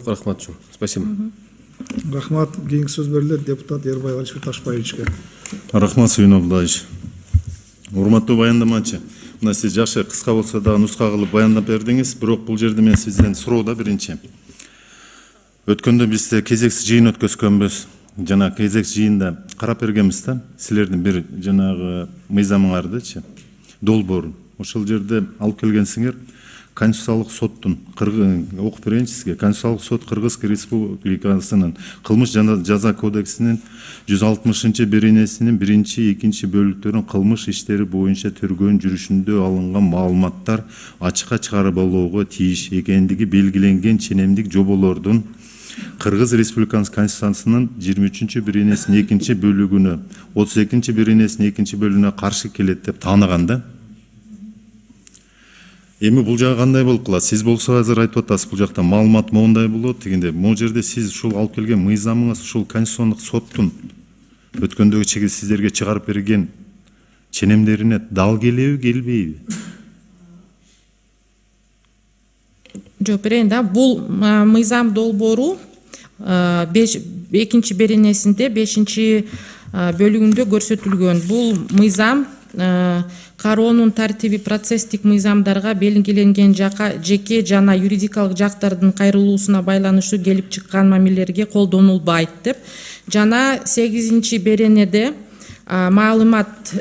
Рахмат. Спасибо. Рахмат. Кийинки сөз берилет депутат Ербай Алишер Ташбаевичке. Рахмат Сүйін Абдуллаевич. Урматтуу баяндамачы. Мына сиз жакшы кыска болсо дагы нуска кылып баяндап бердиңиз, бирок бул жерде мен сизден суроо биринчи. Өткөндө бизде кезексиз жыйын өткөзгөнбүз. Жана кезек жыйында карап бергенбиз да, силердин бир жанагы мыйзамыңардычы, долбоорун. Ошол жерде алып келгенсиңер, Конституциялык соттун окуп берейинчи сизге. Конституциялык сот Кыргыз Республикасынын кылмыш жана жаза кодексинин 160-беренесинин 1-2 бөлүктөрүн кылмыш иштери боюнча тергөөнүн жүрүшүндө алынган маалыматтар ачыкка чыгарылууга тийиш экендиги белгиленген ченемдик жоболордун Кыргыз Республикасынын Конституциясынын 23-беренесинин 2 бөлүгүнө, 32-беренесинин 2 бөлүгүнө каршы келет деп тааныган да. Эми бул жагы кандай болуп калат? Сиз болсо азыр айтып атасыз, бул жакта маалымат моундай болот дегенде, могу жерде сиз ушул алып келген мыйзамыңыз ушул конституциондук соттун өткөндөгү сиздерге чыгарып берген ченемдерине дал келеби, келбейби? Жок, берейин да. Бул мыйзам долбоору 2 беренесинде 5 бөлүгүндө көрсөтүлгөн. Бул мыйзам кароонун тартиби процесстик мыйзамдарга белгиленген жеке жана юридикалык жактардын кайрылуусуна байланыштуу келип чыккан мамилелерге колдонулбайт деп. Жана 8 беренеде маалымат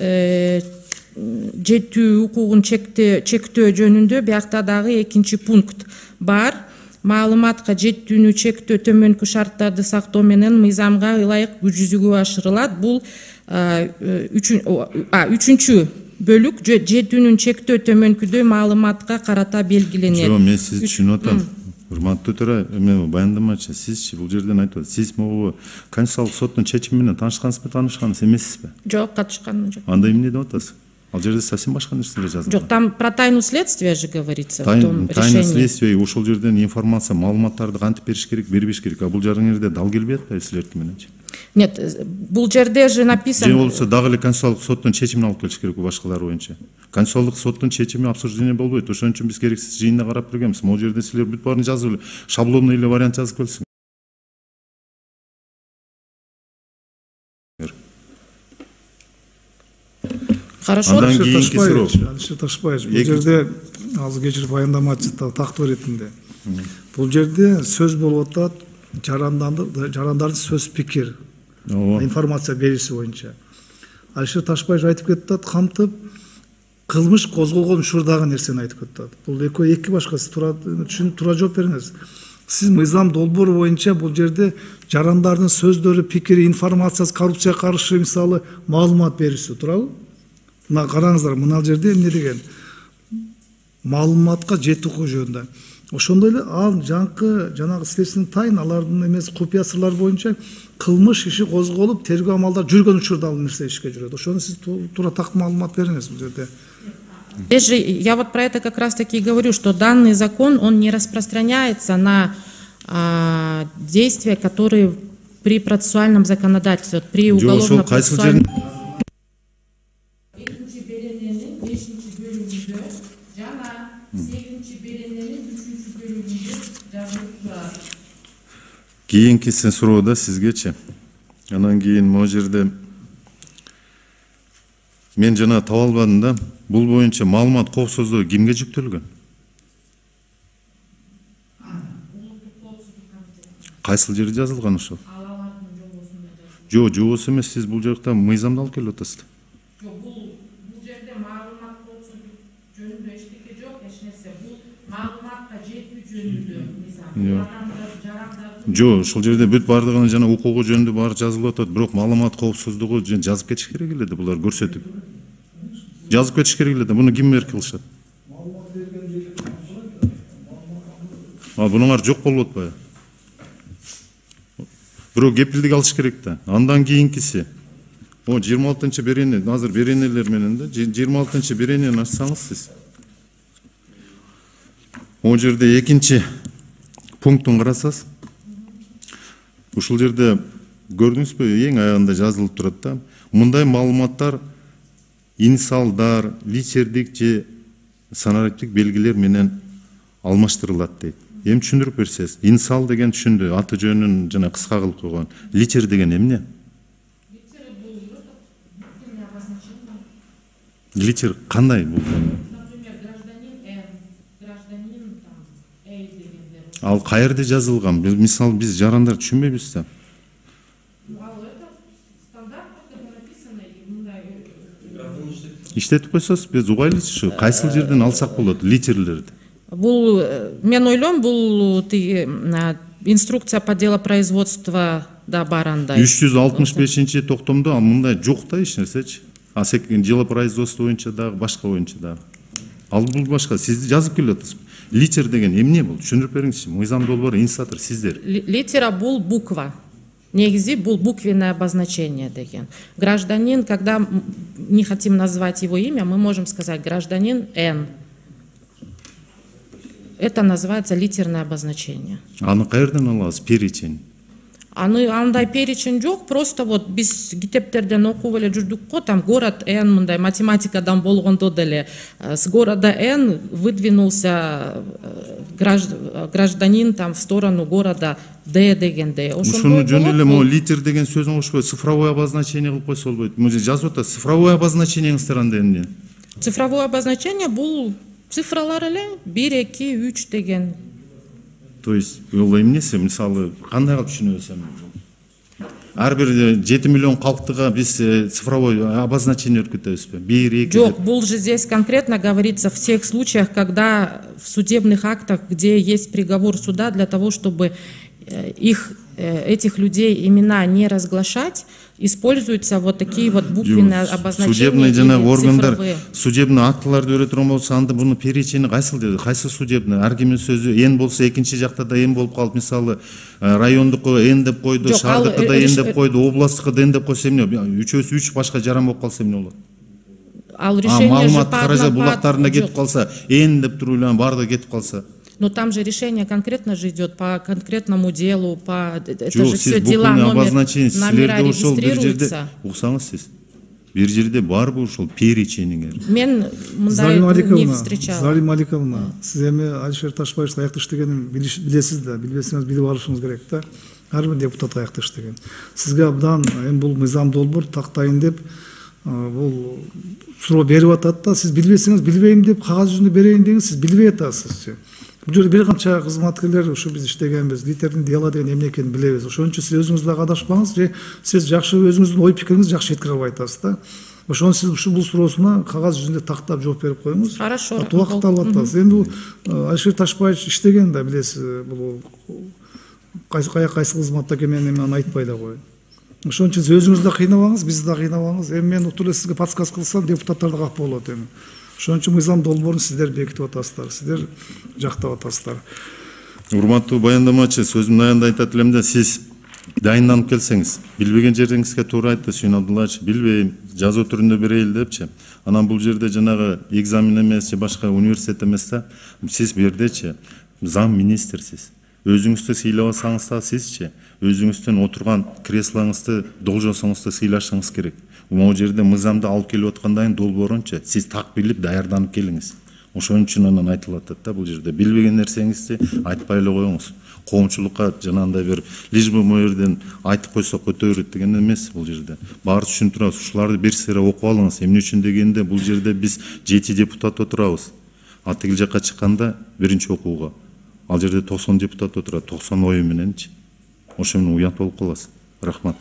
жетүү укугун чектөө жөнүндө биякта дагы 2 пункт бар. Маалыматка жетүүнү чектөө төмөнкү шарттарды сактоо менен мыйзамга ылайык жүзүгө ашырылат. Бул 3 бөлүк жетүүнүн чектөө төмөнкүдөй маалыматка карата белгиленет. Жок, мен сизди түшүнүп атам. Урматтуу туура, эми баяндамачы, сизчи бул жерден айтып атасыз. Сиз могу Конституциялык соттун чечими менен таанышкансызбы, таанышкансыз эмессизби? Жок, катышканым жок. Анда эмне деп атасыз? Ал жерде совсем башка нерселер жазылган. Жок, там про тайну следствия же говорится в том решении. Тайна следствия, ошол жерден информация, маалыматтарды кантип бериш керек, бербеш керек. А бул жарыңерде дал келбей атпайбы силердики мененчи? Нет, бул жерде же написано. Же болсо дагы эле Конституциялык соттун чечимин алып келиш керек башкалар боюнча. Конституциялык соттун чечими обсуждение болбойт. Ошон үчүн биз керексиз жыйында карап бергенбиз. Могу жерде силер бүт баарын жазып эле шаблонный эле вариант жазып келсиңер. Хорошо. Алишер Ташбаевич, бул жерде азыр кечир баяндамачы тактоо иретинде. Бул жерде сөз болуп атат, жарандардын сөз пикир, информация бериши боюнча. Алишер Ташбаевич айтып кетти, камтып кылмыш козголгон учурдагы нерсени айтып кетти. Бул эки башкасы. Туура жооп бериңиз. Сиз мыйзам долбоору боюнча бул жерде жарандардын сөздөрү, пикири, информациясы, коррупцияга каршы мисалы маалымат бериши, туурабы? Мына караңыздар, мына жерде эмне деген? Маалыматка жетүү жөнүндө. Ошондой эле ал жанагы следственный тайна, алардын эмес купуя сырлар боюнча кылмыш иши козголуп, тергөө амалдар жүргөн учурда ал нерсе ишке жүрөт. Ошону сиз туура так маалымат бериңиз бул жерде. Я вот про это как раз таки и говорю, что данный закон, он не распространяется на действия, которые при процессуальном законодательстве, при уголовно-процессуальном... Кийинкисин суроо сизгечи. Анан кийин могу жерде мен жана таап албадым да, бул боюнча маалымат коопсуздугу кимге жүктөлгөн? Кайсыл жери жазылган ошол? Жок, жобосу эмес, сиз бул жакта мыйзамды алып келип атасыз. Жок, бул жерде маалымат коопсуздук жөнүндө эчтеке жок, эч нерсе. Бул маалыматка жетүү жөнүндө мыйзам. Жок, ушул жерде бүт бардыгын жана укугу жөнүндө баары жазылып атат, бирок маалымат коопсуздугу жазып кетиш керек эле да, булар көрсөтүп. Жазып кетиш керек эле да, буну кимдер кылышат? Бунуңар жок болуп атпайбы? Бирок кепилдик алыш керек да. Андан кийинкиси. 26-берене, азыр беренелер менен да, 26-беренени ачсаңыз сиз. О жерде 2 пунктун карасаңыз, ушул жерде көрдүңүзбү, эң аягында жазылып турат да, мындай маалыматтар инисалдар, лицердик же санариптик белгилер менен алмаштырылат дейт. Эми түшүндүрүп берсеңиз. Инсал деген түшүндү, аты жөнүн жана кыска кылып койгон. Литер деген эмне? Литер кандай бул? Например, гражданин Н, гражданин там Эй дегендер. Ал каерде жазылган? Мисалы биз жарандар түшүнбөйбүз да. Ал это стандарт, как написано, и мындай Иштетип койсоз, биз угайлычы, кайсыл жерден алсак болот литерлерди? Бул, мен ойлойм, бул инструкция по делопроизводства да бар андай. 365-чи токтомдо мындай жок да эч нерсечи. А делопроизводство боюнча дагы, башка боюнча дагы. Ал бул башка. Сиз жазып келип атасыз. Литер деген эмне бул? Түшүндүрүп бериңизчи. Мыйзам долбоор, инициатор сиздер. Литера бул буква. Негизи бул буквенное обозначение деген. Гражданин, когда не хотим назвать его имя, мы можем сказать гражданин Н. Это называется литерное обозначение. Аны каерден алабыз? Перечень. Андай перечень жок, просто вот биз китептерден окуп эле жүрдүк го, там город Н, мындай математикадан болгондо деле с города Н выдвинулся гражданин там в сторону города Д дегенде. Ушуну жөн эле могу литер деген сөзүн кошпой цифровое обозначение кылып койсо болбойт. Мына жазып атат, цифровое обозначениеңиздер анда эмне? Цифровое обозначение бул цифралар эле 1, 2, 3 деген. То есть бул эмнеси? Мисалы кандай кылып түшүнөбүз эми? Ар бир 7 миллион калктыга биз цифровой обозначение өркүтөбүзбү? 1, 2. Жок, бул же здесь конкретно говорится в тех случаях, когда в судебных актах, где есть приговор суда, для того, чтобы этих людей имена не разглашать, используются вот такие вот буквенные обозначения. Судебный жана органдар цифровые. судебный актыларды өрө турган болсо, анда буну перечени кайсыл деди? Кайсы судебный? Ар кимдин сөзү эн болсо экинчи жакта да эн болуп калып, мисалы райондуку эн деп койду, Жок, шаардыкы да эн деп койду, областтыкы да эн деп койсо эмне? Үчөөсү 3 башка жаран болуп калса эмне болот? Ал решение же Маалымат по каража одному- булактарына кетип калса, эн деп туруп эле баардыгы кетип калса. Но там же решение конкретно же идет по конкретному делу, это Жок, же сиз все дела, буквенный обозначение номера силерде ошол бир жерде регистрируются. уксаңыз сиз. Бир жерде барбы ошол перечениңер? Мен мындай Зарим не Аликовна, встречала. Зарим Аликовна, сиз эми Алишер Ташбаевдин каякта иштегенин билесиз да, билбесеңиз билип алышыңыз керек да. Ар бир депутат каякта иштеген. Сизге абдан эми бул мыйзам долбоор тактайын деп бул суроо берип атат да, сиз билбесеңиз билбейм деп кагаз жүзүндө берейин деңиз, сиз билбей атасыз. Бул жерде бир канча кызматкерлер ушу биз иштегенбиз, литердин дела деген эмне экенин билебиз. Ошон үчүн сиз өзүңүз дагы адашпаңыз, же сиз жакшы өзүңүздүн ой пикириңизди жакшы жеткире албай атасыз да. Ошону сиз ушу бул суроосуна кагаз жүзүндө тактап жооп берип коюңуз. Хорошо. Убакыт алып атасыз. Эми бул Алишер Ташбаевич иштеген да, билесиз, бул кайсы кызматта экенин эми аны айтпай да коеюн. Ошон үчүн сиз өзүңүз да кыйнабаңыз, бизди да кыйнабаңыз. Эми мен утур эле сизге подсказ кылсам, депутаттар да капа болот эми. Ошон үчүн мыйзам долбоорун сиздер бекитип атасыздар, сиздер жактап атасыздар. Урматтуу баяндамачы, сөзүмдүн аягында айтат элем да, сиз дайынданып келсеңиз, билбеген жериңизге туура айтты Сүйүн Абдуллаевич, билбейм, жазуу түрүндө берейин депчи. Анан бул жерде жанагы экзамен эмес же башка университет эмес да, сиз бу жердечи зам министрсиз. Өзүңүздү сыйлабасаңыз да сизчи, өзүңүздүн отурган креслоңузду должосуңузду сыйлашыңыз керек. Могу жерде мыйзамды алып келип аткандан долбоорунчу сиз так билип даярданып келиңиз. Ошон үчүн анан айтылып атат да, бул жерде билбеген нерсеңизди айтпай эле коюңуз. Коомчулукка жанагындай бир лишь бы могу жерден айтып койсок өтө берет деген эмес бул жерде. Баары түшүнүп турабыз. Ушуларды бир сыйра окуп алыңыз. Эмне үчүн дегенде бул жерде биз 7 депутат отурабыз. А тигил жакка чыкканда биринчи окууга. Ал жерде 90 депутат отурат, 90 ою мененчи. Ошо менен уят болуп каласыз. Рахмат.